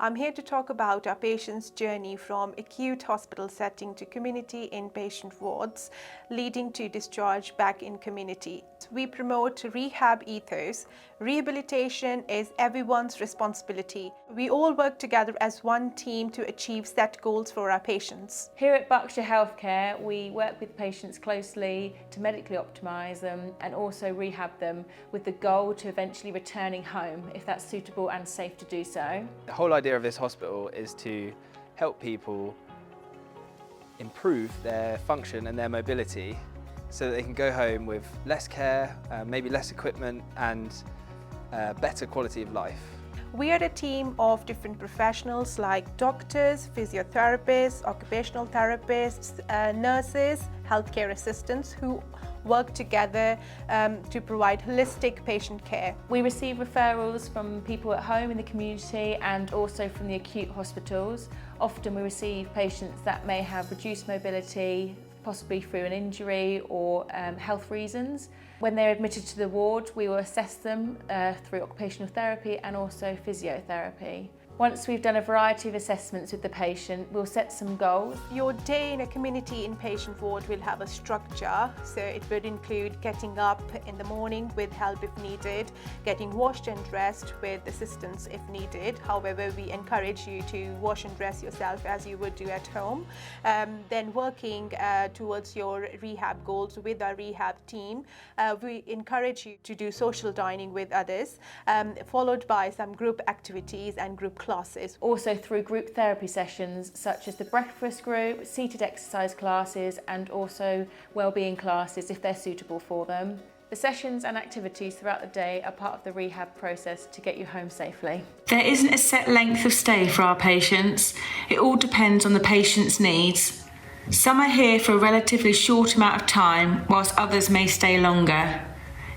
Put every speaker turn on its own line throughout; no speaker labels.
I'm here to talk about our patients' journey from acute hospital setting to community inpatient wards, leading to discharge back in community. We promote rehab ethos. Rehabilitation is everyone's responsibility. We all work together as one team to achieve set goals for our patients.
Here at Berkshire Healthcare, we work with patients closely to medically optimise them and also rehab them with the goal to eventually returning home if that's suitable and safe to do so.
The whole idea of this hospital is to help people improve their function and their mobility so that they can go home with less care, maybe less equipment and better quality of life.
We are a team of different professionals like doctors, physiotherapists, occupational therapists, nurses, healthcare assistants who work together to provide holistic patient care.
We receive referrals from people at home in the community and also from the acute hospitals. Often we receive patients that may have reduced mobility, possibly through an injury or health reasons. When they're admitted to the ward, we will assess them through occupational therapy and also physiotherapy. Once we've done a variety of assessments with the patient, we'll set some goals.
Your day in a community inpatient ward will have a structure, so it would include getting up in the morning with help if needed, getting washed and dressed with assistance if needed. However, we encourage you to wash and dress yourself as you would do at home. Then working towards your rehab goals with our rehab team. We encourage you to do social dining with others, followed by some group activities and group classes.
Also through group therapy sessions such as the breakfast group, seated exercise classes and also wellbeing classes if they're suitable for them. The sessions and activities throughout the day are part of the rehab process to get you home safely.
There isn't a set length of stay for our patients. It all depends on the patient's needs. Some are here for a relatively short amount of time, whilst others may stay longer.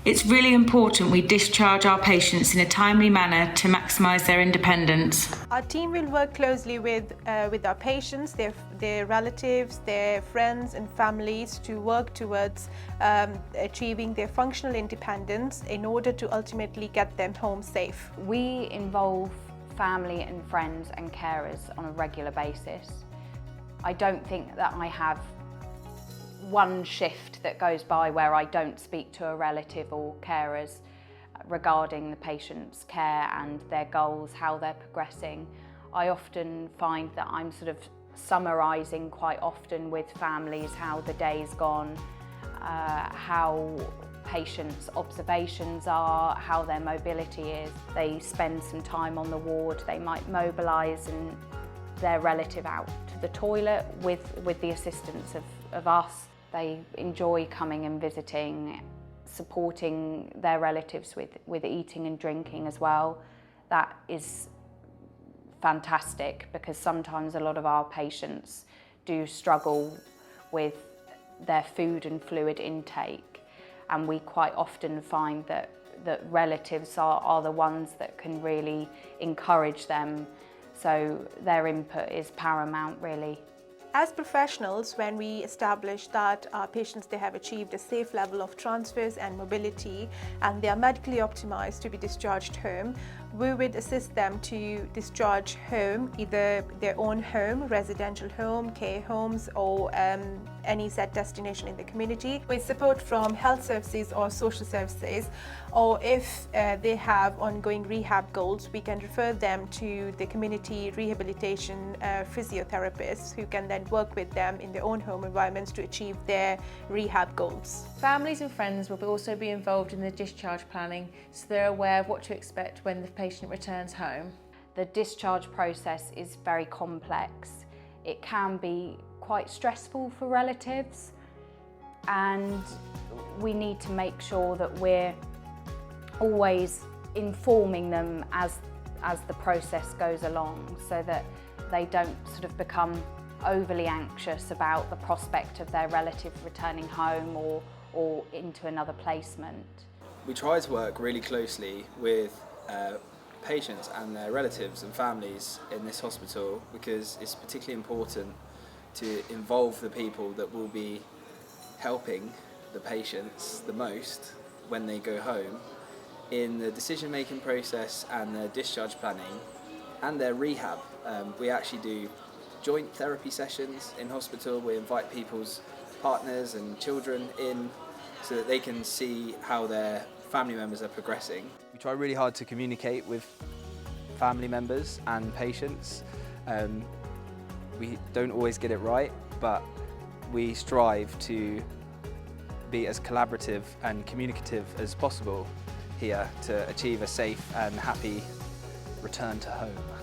It's really important we discharge our patients in a timely manner to maximise their independence.
Our team will work closely with our patients, their relatives, their friends and families to work towards achieving their functional independence in order to ultimately get them home safe.
We involve family and friends and carers on a regular basis. I don't think that I have one shift that goes by where I don't speak to a relative or carers regarding the patient's care and their goals, how they're progressing. I often find that I'm sort of summarising quite often with families how the day's gone, how patients' observations are, how their mobility is. They spend some time on the ward, they might mobilise and their relative out to the toilet with the assistance of us. They enjoy coming and visiting, supporting their relatives with eating and drinking as well. That is fantastic because sometimes a lot of our patients do struggle with their food and fluid intake, and we quite often find that relatives are the ones that can really encourage them. So their input is paramount, really.
As professionals, when we establish that our patients they have achieved a safe level of transfers and mobility and they are medically optimized to be discharged home, we would assist them to discharge home, either their own home, residential home, care homes or any set destination in the community with support from health services or social services, or if they have ongoing rehab goals, we can refer them to the community rehabilitation physiotherapists who can then work with them in their own home environments to achieve their rehab goals.
Families and friends will also be involved in the discharge planning so they're aware of what to expect when the patient returns home.
The discharge process is very complex. It can be quite stressful for relatives and we need to make sure that we're always informing them as the process goes along so that they don't sort of become overly anxious about the prospect of their relative returning home or into another placement.
We try to work really closely with patients and their relatives and families in this hospital because it's particularly important to involve the people that will be helping the patients the most when they go home in the decision-making process and the discharge planning and their rehab. We actually do joint therapy sessions in hospital. We invite people's partners and children in so that they can see how their family members are progressing. We try really hard to communicate with family members and patients. We don't always get it right, but we strive to be as collaborative and communicative as possible here to achieve a safe and happy return to home.